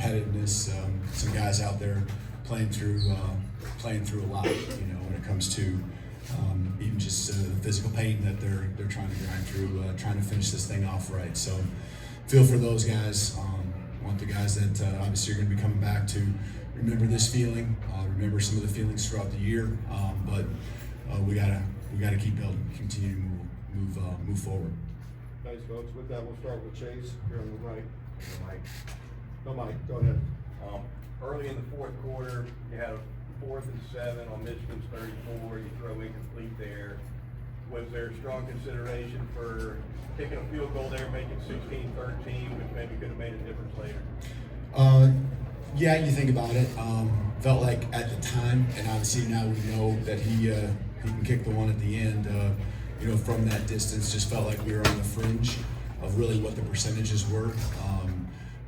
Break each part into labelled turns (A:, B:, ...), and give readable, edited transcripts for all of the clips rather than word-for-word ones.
A: competitiveness. Some guys out there playing through a lot, when it comes to even just physical pain that they're trying to grind through, trying to finish this thing off right. So feel for those guys. Want the guys that obviously are going to be coming back to remember this feeling, remember some of the feelings throughout the year, but we gotta keep building, continue to move forward.
B: Thanks, folks. With that, we'll start with Chase here on the right. No, Mike, go ahead.
C: Early in the fourth quarter, you had a 4th and 7 on Michigan's 34. You throw incomplete there. Was there strong consideration for kicking a field goal there, making 16-13, which maybe could have made a difference later?
A: Yeah, you think about it. Felt like at the time, and obviously now we know that he can kick the one at the end. From that distance, just felt like we were on the fringe of really what the percentages were.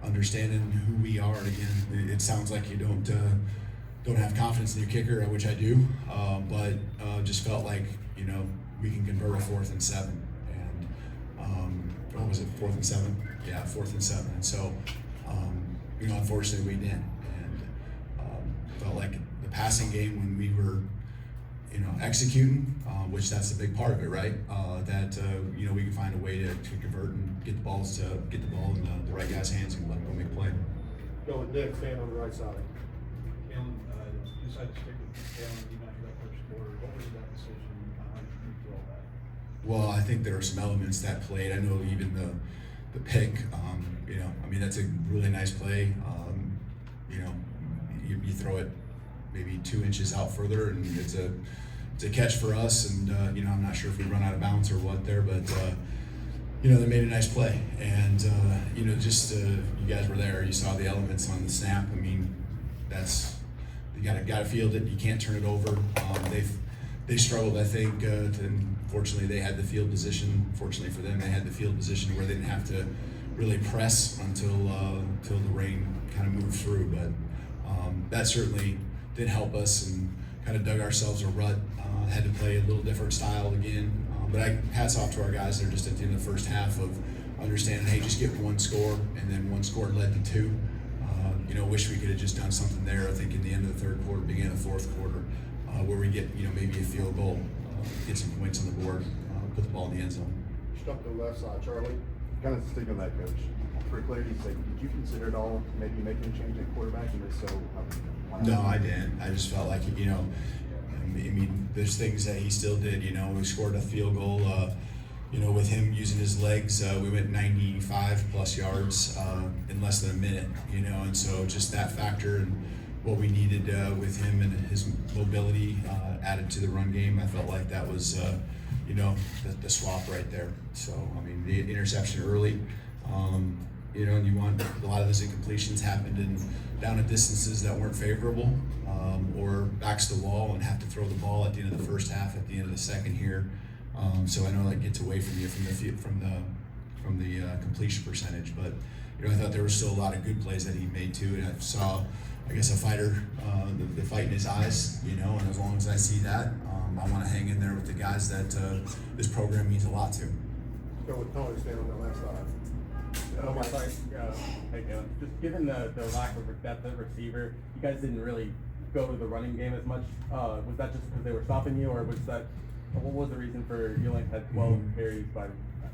A: Understanding who we are. Again, it sounds like you don't have confidence in your kicker, which I do, but just felt like we can convert a 4th and 7, and what was it, 4th and 7? Yeah, 4th and 7. And so, unfortunately we didn't, and felt like the passing game when we were, executing, which that's a big part of it, right? That we can find a way to convert and get the ball in the right guy's hands and let him go make a play.
B: Go with Dick, stand on the right side.
D: Kalen, decided to stick with Kalen even after that first quarter. What was that decision? How did you feel that?
A: Well, I think there were some elements that played. I know even the pick, that's a really nice play. You throw it maybe 2 inches out further, and it's a catch for us. And I'm not sure if we run out of bounds or what there, but they made a nice play. And you guys were there. You saw the elements on the snap. I mean, you gotta field it. You can't turn it over. They struggled, I think. Fortunately, they had the field position. Fortunately for them, they had the field position where they didn't have to really press until the rain kind of moved through. But that certainly did help us and kind of dug ourselves a rut. Had to play a little different style again. But hats off to our guys there just at the end of the first half of understanding, hey, just get one score, and then one score led to 2. Wish we could have just done something there. I think in the end of the third quarter, beginning of the fourth quarter, where we get maybe a field goal, get some points on the board, put the ball in the end zone.
B: Stuck to the left side, Charlie.
E: Kind of sticking on that, Coach. For clarity's sake, did you consider at all maybe making a change at quarterback? And if so,
A: No, I didn't. I just felt like, there's things that he still did. We scored a field goal. With him using his legs, we went 95 plus yards in less than a minute. And so just that factor and what we needed with him and his mobility added to the run game, I felt like that was, the swap right there. So, the interception early, and you want a lot of those incompletions happened down at distances that weren't favorable, or backs to the wall and have to throw the ball at the end of the first half, at the end of the second here. So I know that gets away from you from the completion percentage, but I thought there was still a lot of good plays that he made too, and I saw, I guess, a fighter, the fight in his eyes, and as long as I see that, I want to hang in there with the guys that this program means a lot to.
B: Go with Tony, stand on the left side.
F: Hey, Kalen. Just given the lack of depth at receiver, you guys didn't really go to the running game as much. Was that just because they were stopping you, or what was the reason for you only had 12 carries by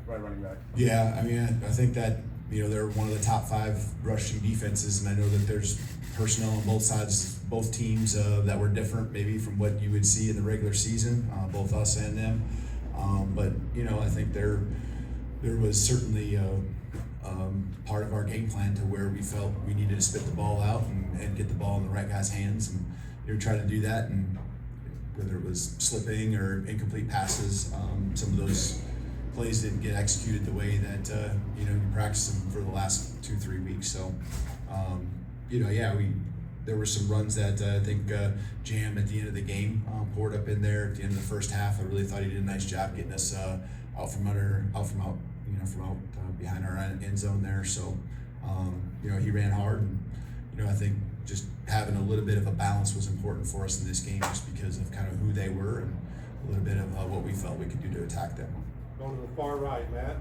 F: running back?
A: Yeah, I think that they're one of the top 5 rushing defenses, and I know that there's personnel on both sides, both teams that were different maybe from what you would see in the regular season, both us and them. But I think there was certainly part of our game plan to where we felt we needed to spit the ball out and get the ball in the right guy's hands, and try to do that. And whether it was slipping or incomplete passes, some of those plays didn't get executed the way that you practiced them for the last 2-3 weeks. So there were some runs that I think Jam at the end of the game poured up in there at the end of the first half. I really thought he did a nice job getting us out from behind our end zone there. So he ran hard, and I think just having a little bit of a balance was important for us in this game, just because of kind of who they were and a little bit of what we felt we could do to attack them.
B: Going to the far right, Matt.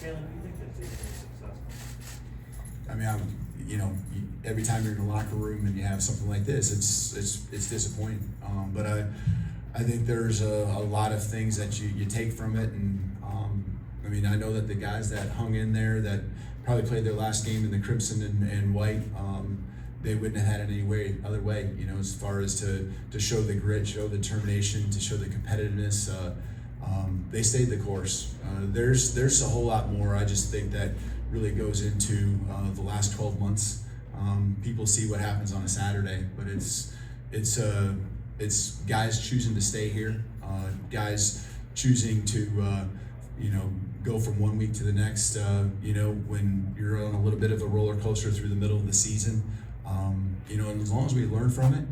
G: Kalen, do you think this season is successful?
A: every time you're in the locker room and you have something like this, it's disappointing. But I think there's a lot of things that you take from it, and I know that the guys that hung in there that probably played their last game in the crimson and white, they wouldn't have had it any other way, as far as to show the grit, show the determination, to show the competitiveness. They stayed the course. There's a whole lot more. I just think that really goes into the last 12 months. People see what happens on a Saturday, but it's guys choosing to stay here, guys choosing to go from one week to the next. When you're on a little bit of a roller coaster through the middle of the season, and as long as we learn from it,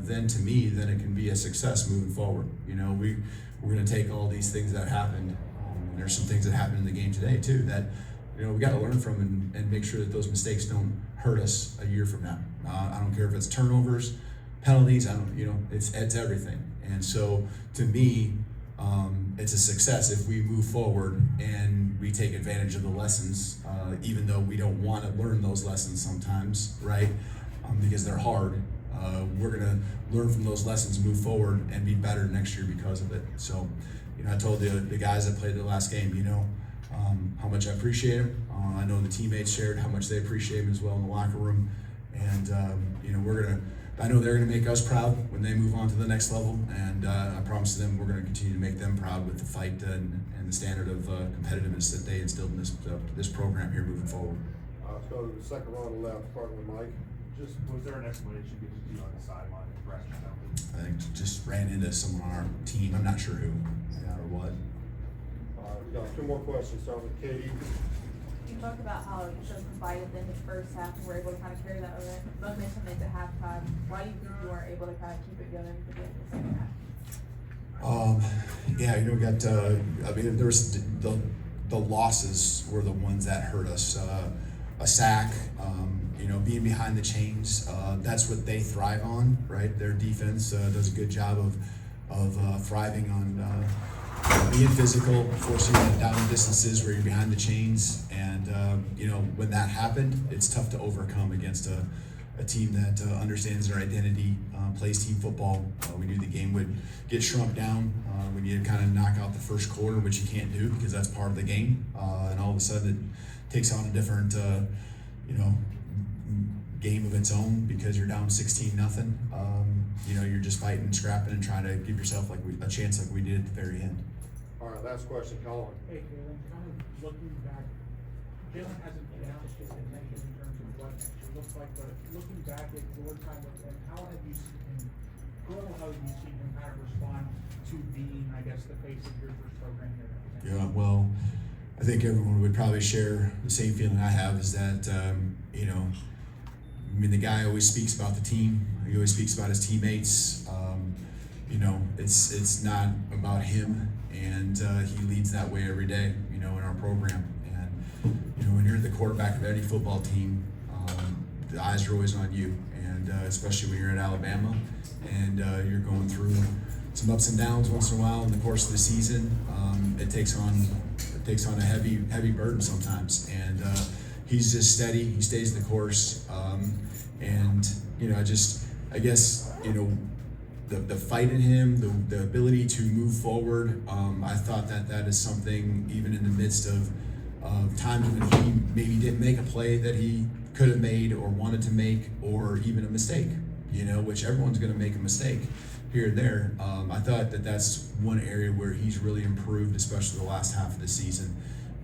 A: then it can be a success moving forward. We're going to take all these things that happened. And there's some things that happened in the game today too that we got to learn from and make sure that those mistakes don't hurt us a year from now. I don't care if it's turnovers, penalties. It's everything. And so to me, it's a success if we move forward and we take advantage of the lessons, even though we don't want to learn those lessons sometimes, right? Because they're hard. We're going to learn from those lessons, move forward, and be better next year because of it. So, I told the guys that played the last game, how much I appreciate them. I know the teammates shared how much they appreciate them as well in the locker room. And, I know they're going to make us proud when they move on to the next level. And I promise them we're going to continue to make them proud with the fight and the standard of competitiveness that they instilled in this program here moving forward.
B: Let's go to the second row on the left, starting with Mike.
E: Was there an explanation given to you on the sideline of crashing something?
A: I think just ran into someone on our team. I'm not sure who or what.
B: We got two more questions, starting with Katie.
G: You talked about how you showed some fight at the end of the first half and were able to kind of carry that momentum into halftime. Why do you think you weren't able to kind of keep it going for the end of the second half?
A: There was the losses were the ones that hurt us. A sack, being behind the chains, that's what they thrive on, right? Their defense does a good job of thriving on being physical, forcing you down distances where you're behind the chains. And, when that happened, it's tough to overcome against a team that understands their identity, plays team football. We knew the game would get shrunk down. We needed to kind of knock out the first quarter, which you can't do because that's part of the game. And all of a sudden it takes on a different, game of its own because you're down 16-0. You're just fighting and scrapping and trying to give yourself a chance like we did at the very end.
B: All right, last question, Colin.
H: Hey, Kalen, kind of looking back, Jalen hasn't announced yet in terms of what it looks like, but looking back at your time with him, how have you seen him grow? How have you seen him kind of respond to being, I guess, the face of your first program here?
A: Yeah, well, I think everyone would probably share the same feeling I have is that, the guy always speaks about the team. He always speaks about his teammates. It's not about him, and he leads that way every day, in our program. And, when you're the quarterback of any football team, the eyes are always on you, and especially when you're at Alabama, and you're going through some ups and downs once in a while in the course of the season. It takes on a heavy burden sometimes, and he's just steady. He stays the course, and I guess the fight in him, the ability to move forward. I thought that is something even in the midst of times when he maybe didn't make a play that he could have made or wanted to make, or even a mistake. Which everyone's going to make a mistake here and there. I thought that's one area where he's really improved, especially the last half of the season.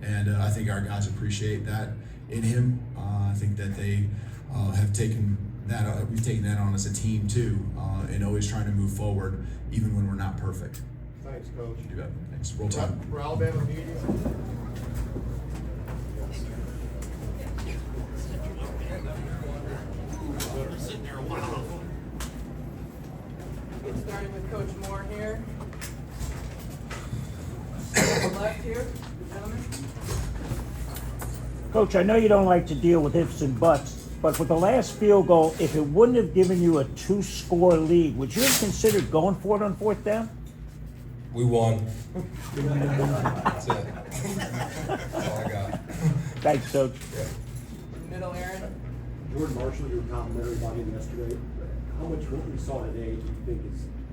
A: And I think our guys appreciate that in him. I think that they have taken that, we've taken that on as a team too, and always trying to move forward, even when we're not perfect.
B: Thanks, Coach.
A: You bet. Thanks. Roll time.
B: For Alabama media.
I: Get started with Coach Moore here. Left here, gentlemen.
H: Coach, I know you don't like to deal with ifs and buts, but with the last field goal, if it wouldn't have given you a 2-score lead, would you have considered going for it on fourth down?
J: We won. That's it. That's all I got.
H: Thanks, Coach.
J: Yeah.
I: Middle, Aaron.
B: Jordan Marshall, you were complimentary about him yesterday. How much what we saw today do you think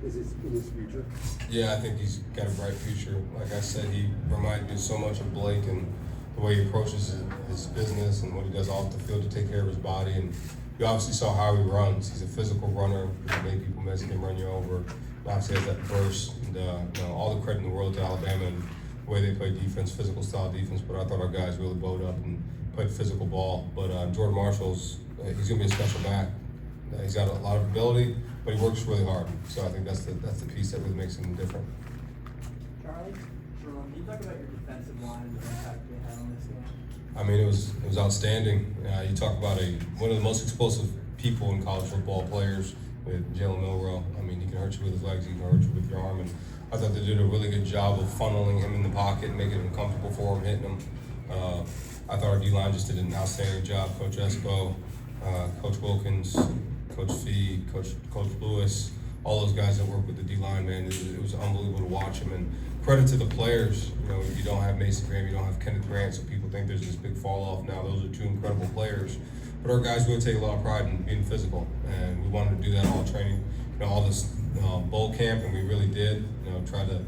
B: is in his future?
J: Yeah, I think he's got a bright future. Like I said, he reminds me so much of Blake and the way he approaches his business and what he does off the field to take care of his body. And you obviously saw how he runs. He's a physical runner. He made people miss, he can run you over. And obviously has that burst. And all the credit in the world to Alabama and the way they play defense, physical style defense. But I thought our guys really bowed up and played physical ball. But Jordan Marshall's he's gonna be a special back. He's got a lot of ability, but he works really hard. So I think that's the piece that really makes him different.
K: Charlie, Sherrone, can you talk about your defensive line and the impact you had on this game?
J: I mean, it was outstanding. You talk about one of the most explosive people in college football, players with Jalen Milroe. I mean, he can hurt you with his legs, he can hurt you with your arm, and I thought they did a really good job of funneling him in the pocket and making it comfortable for him, hitting him. I thought our D-line just did an outstanding job. Coach Espo, Coach Wilkins, Coach Fee, Coach Lewis, all those guys that work with the D-line, man, it was unbelievable to watch them. And credit to the players. You know, you don't have Mason Graham, you don't have Kenneth Grant, so people think there's this big fall off now. Those are two incredible players. But our guys really take a lot of pride in being physical, and we wanted to do that all training, all this bowl camp, and we really did. Try to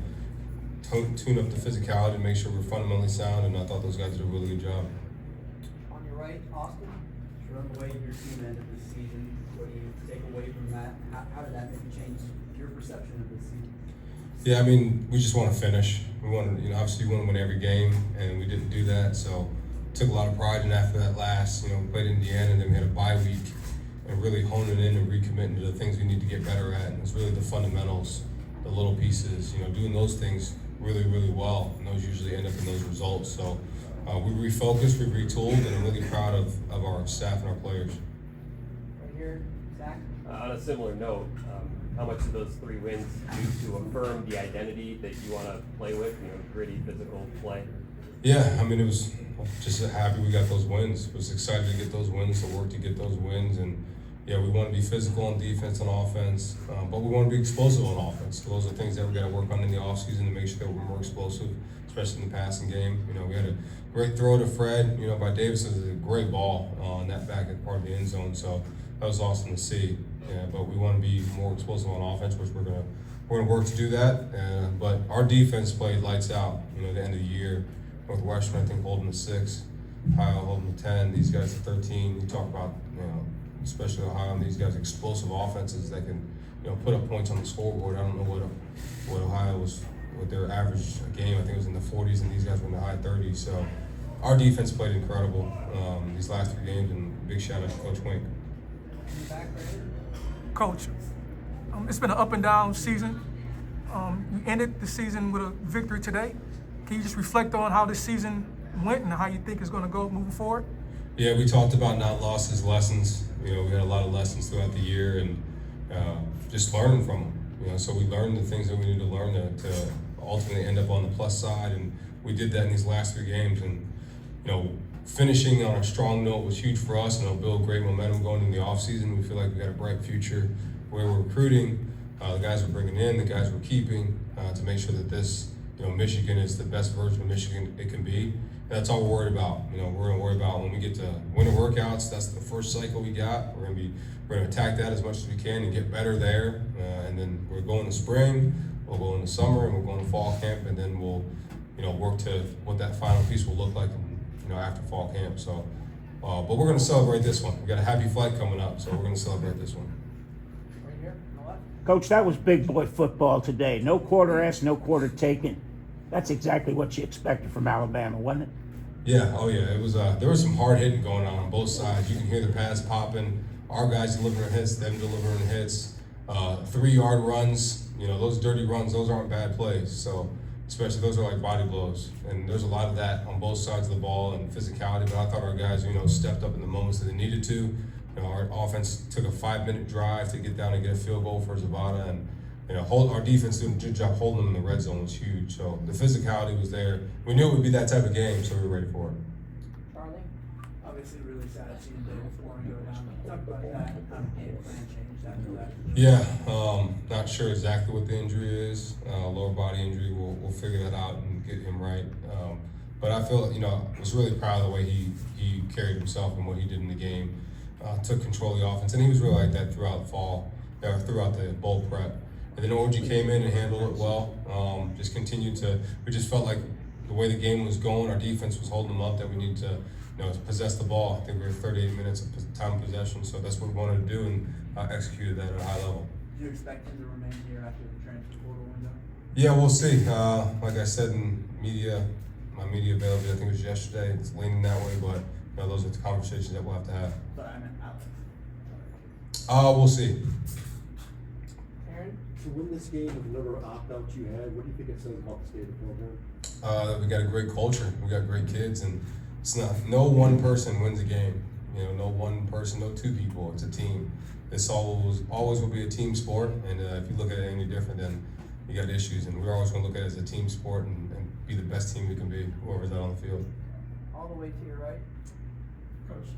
J: tune up the physicality and make sure we're fundamentally sound, and I thought those guys did a really good job.
K: On your right, Austin, Sherrone, the way your team ended this season, what do you take away from that? How did that maybe change your perception of this season?
J: Yeah, I mean, we just want to finish. We wanted, obviously, we want to win every game, and we didn't do that. So, took a lot of pride in after that last. We played Indiana, and then we had a bye week, and really honing in and recommitting to the things we need to get better at. And it's really the fundamentals, the little pieces. Doing those things really, really well, and those usually end up in those results. So, we refocused, we retooled, and I'm really proud of our staff and our players.
K: Right here, Zach.
L: On a similar note, how much of those 3 wins do to affirm the identity that you want to play with, gritty, physical play?
J: Yeah, I mean, it was just happy we got those wins. Was excited to get those wins, to work to get those wins, and yeah, we want to be physical on defense and offense, but we want to be explosive on offense. So those are things that we got to work on in the offseason to make sure that we're more explosive, especially in the passing game. We had a great throw to Fred, by Davis. It was a great ball on that back at part of the end zone, so that was awesome to see. Yeah, but we want to be more explosive on offense, which we're gonna work to do that. But our defense played lights out. The end of the year, Northwestern I think holding the 6, Ohio holding the 10. These guys at 13. You talk about especially Ohio and these guys explosive offenses that can put up points on the scoreboard. I don't know what Ohio was, what their average game. I think it was in the 40s, and these guys were in the high 30s. So our defense played incredible these last 3 games, and big shout out to Coach Wink.
M: Coach, it's been an up and down season. You ended the season with a victory today. Can you just reflect on how this season went and how you think it's going to go moving forward?
J: Yeah, we talked about not losses, lessons. We had a lot of lessons throughout the year, and just learning from them. So we learned the things that we need to learn to ultimately end up on the plus side, and we did that in these last 3 games. And finishing on a strong note was huge for us, and it'll build great momentum going into the offseason. We feel like we got a bright future where we're recruiting, the guys we're bringing in, the guys we're keeping, to make sure that this, Michigan is the best version of Michigan it can be. And that's all we're worried about. We're gonna worry about when we get to winter workouts. That's the first cycle we got. We're gonna attack that as much as we can and get better there. And then we're going to spring, we'll go into summer, and we're going to fall camp, and then we'll, work to what that final piece will look like, after fall camp. So, but we're going to celebrate this one. We got a happy flight coming up, so we're going to celebrate this one.
K: Right here, on the left.
N: Coach, that was big boy football today. No quarter asked, no quarter taken. That's exactly what you expected from Alabama, wasn't it?
J: Yeah, oh yeah. It was. There was some hard hitting going on both sides. You can hear the pads popping. Our guys delivering hits, them delivering hits. 3-yard runs. Those dirty runs. Those aren't bad plays. So. Especially those are like body blows, and there's a lot of that on both sides of the ball and physicality. But I thought our guys, stepped up in the moments that they needed to. Our offense took a 5-minute drive to get down and get a field goal for Zavada, and our defense doing a good job holding them in the red zone was huge. So the physicality was there. We knew it would be that type of game, so we were ready for it.
K: Charlie, obviously really sad seeing David Warren go down. Talk about that. How the game plan changed after that.
J: Yeah, not sure exactly what the injury is. Lower body injury. We'll figure that out and get him right. But I feel, I was really proud of the way he carried himself and what he did in the game. took control of the offense, and he was really like that throughout the fall, throughout the bowl prep. And then Orji came in and handled it well. Just continued to. We just felt like the way the game was going, our defense was holding them up. That we need to, possess the ball. I think we were 38 minutes of time possession, so that's what we wanted to do, and executed that at a high level.
K: Do you expect him to remain here after the transfer portal window?
J: Yeah, we'll see. Like I said in my media availability, I think it was yesterday. It's leaning that way, but those are the conversations that we'll have to have.
K: Sorry, I meant Alex.
J: We'll see.
K: Aaron?
B: To win this game with the number of opt-outs you had, what do you think it says about the state of the program?
J: We got a great culture. We got great kids, and it's not no one person wins a game. No one person, no two people. It's a team. This always will be a team sport, and if you look at it any different, then you got issues. And we're always going to look at it as a team sport and be the best team we can be, whoever's out on the field.
K: All the way to your right.
H: Coach,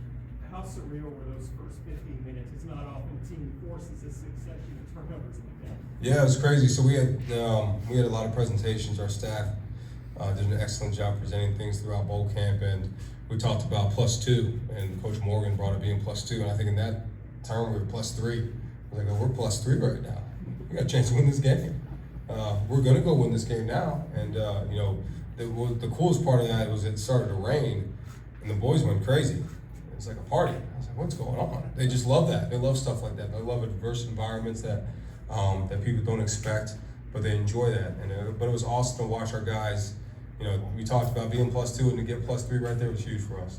H: how surreal were those first 15 minutes? It's not often a team forces a succession of turnovers like that.
J: Yeah, it was crazy. So we had a lot of presentations. Our staff did an excellent job presenting things throughout bowl camp, and we talked about +2, and Coach Morgan brought it being +2, and I think in that term we were +3. I was like, we're +3 right now. We got a chance to win this game. We're gonna go win this game now, and the coolest part of that was it started to rain, and the boys went crazy. It's like a party. I was like, what's going on? They just love that. They love stuff like that. They love diverse environments that people don't expect, but they enjoy that. And but it was awesome to watch our guys. We talked about being +2, and to get +3 right there was huge for us.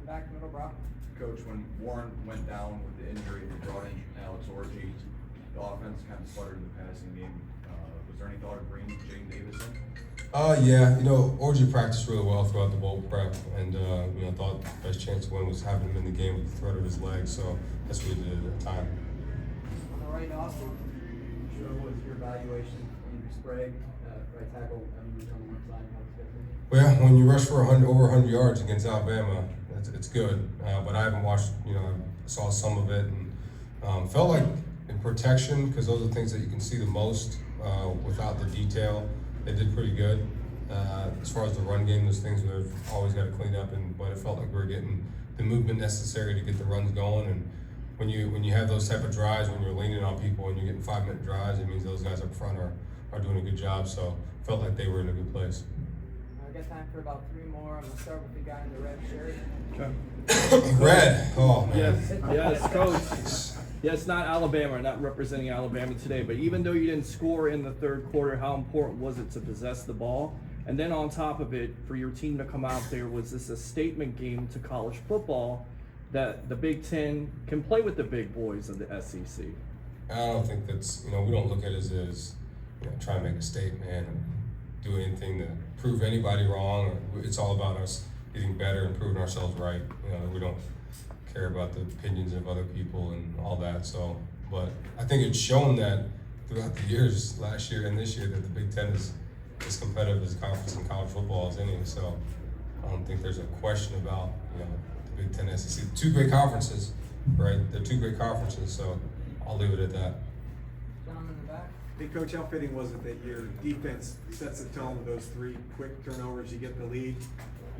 K: Back middle, Brock.
E: Coach, when Warren went down with the injury, they brought in Alex Orji. The offense kind of sputtered in the passing game. Was there any thought of bringing Jaden Davis in?
J: Yeah, Orji practiced really well throughout the bowl prep, and I thought the best chance to win was having him in the game with the threat of his leg, so that's what we did at the time.
K: On the right, Austin. Sure, what was your evaluation in Sprague, right tackle, was on one side, how was it?
J: Well, when you rush for over 100 yards against Alabama, it's good, but I haven't watched, I saw some of it, and felt like in protection, because those are the things that you can see the most without the detail. They did pretty good. As far as the run game, those things we've always got to clean up, but it felt like we were getting the movement necessary to get the runs going. And when you have those type of drives, when you're leaning on people and you're getting 5-minute drives, it means those guys up front are doing a good job. So felt like they were in a good place.
K: I got time for about 3 more. I'm gonna start with the guy in the red shirt.
J: Red. Oh man.
O: Yes, Coach. Yes, not Alabama, not representing Alabama today, but even though you didn't score in the third quarter, how important was it to possess the ball? And then on top of it, for your team to come out there, was this a statement game to college football that the Big Ten can play with the big boys of the SEC?
J: I don't think that's, we don't look at it as trying to make a statement and do anything to prove anybody wrong. It's all about us getting better and proving ourselves right. We don't care about the opinions of other people and all that. So, but I think it's shown that throughout the years, last year and this year, that the Big Ten is as competitive as a conference in college football as any. So I don't think there's a question about the Big Ten, SEC. 2 great conferences, right? They're 2 great conferences. So I'll leave it at that.
K: Gentleman in the back.
P: Hey, Coach, how fitting was it that your defense sets the tone with those 3 quick turnovers? You get the lead,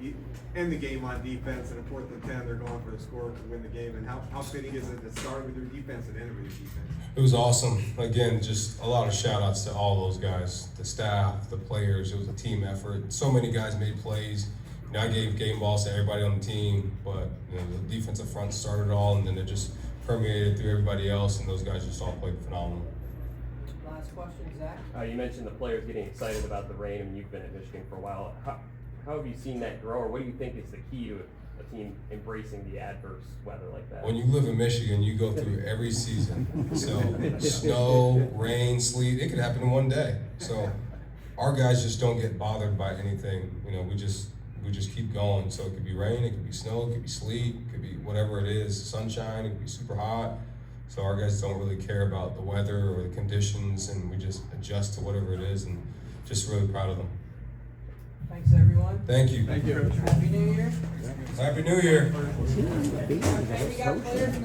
P: you end the game on defense, and a 4th and 10, they're going for the score to win the game. And how fitting is it to start with your defense and end with your defense?
J: It was awesome. Again, just a lot of shout outs to all those guys, the staff, the players. It was a team effort. So many guys made plays. I gave game balls to everybody on the team, but the defensive front started it all, and then it just permeated through everybody else, and those guys just all played phenomenal.
K: Last question, Zach.
L: You mentioned the players getting excited about the rain, and you've been at Michigan for a while. How have you seen that grow, or what do you think is the key to a team embracing the adverse weather like that?
J: When you live in Michigan, you go through every season. So snow, rain, sleet, it could happen in one day. So our guys just don't get bothered by anything. We just keep going. So it could be rain, it could be snow, it could be sleet, it could be whatever it is, sunshine, it could be super hot. So our guys don't really care about the weather or the conditions, and we just adjust to whatever it is, and just really proud of them.
K: Thanks, everyone.
J: Thank you.
K: Happy New Year.
J: Happy New Year.
K: We got players in the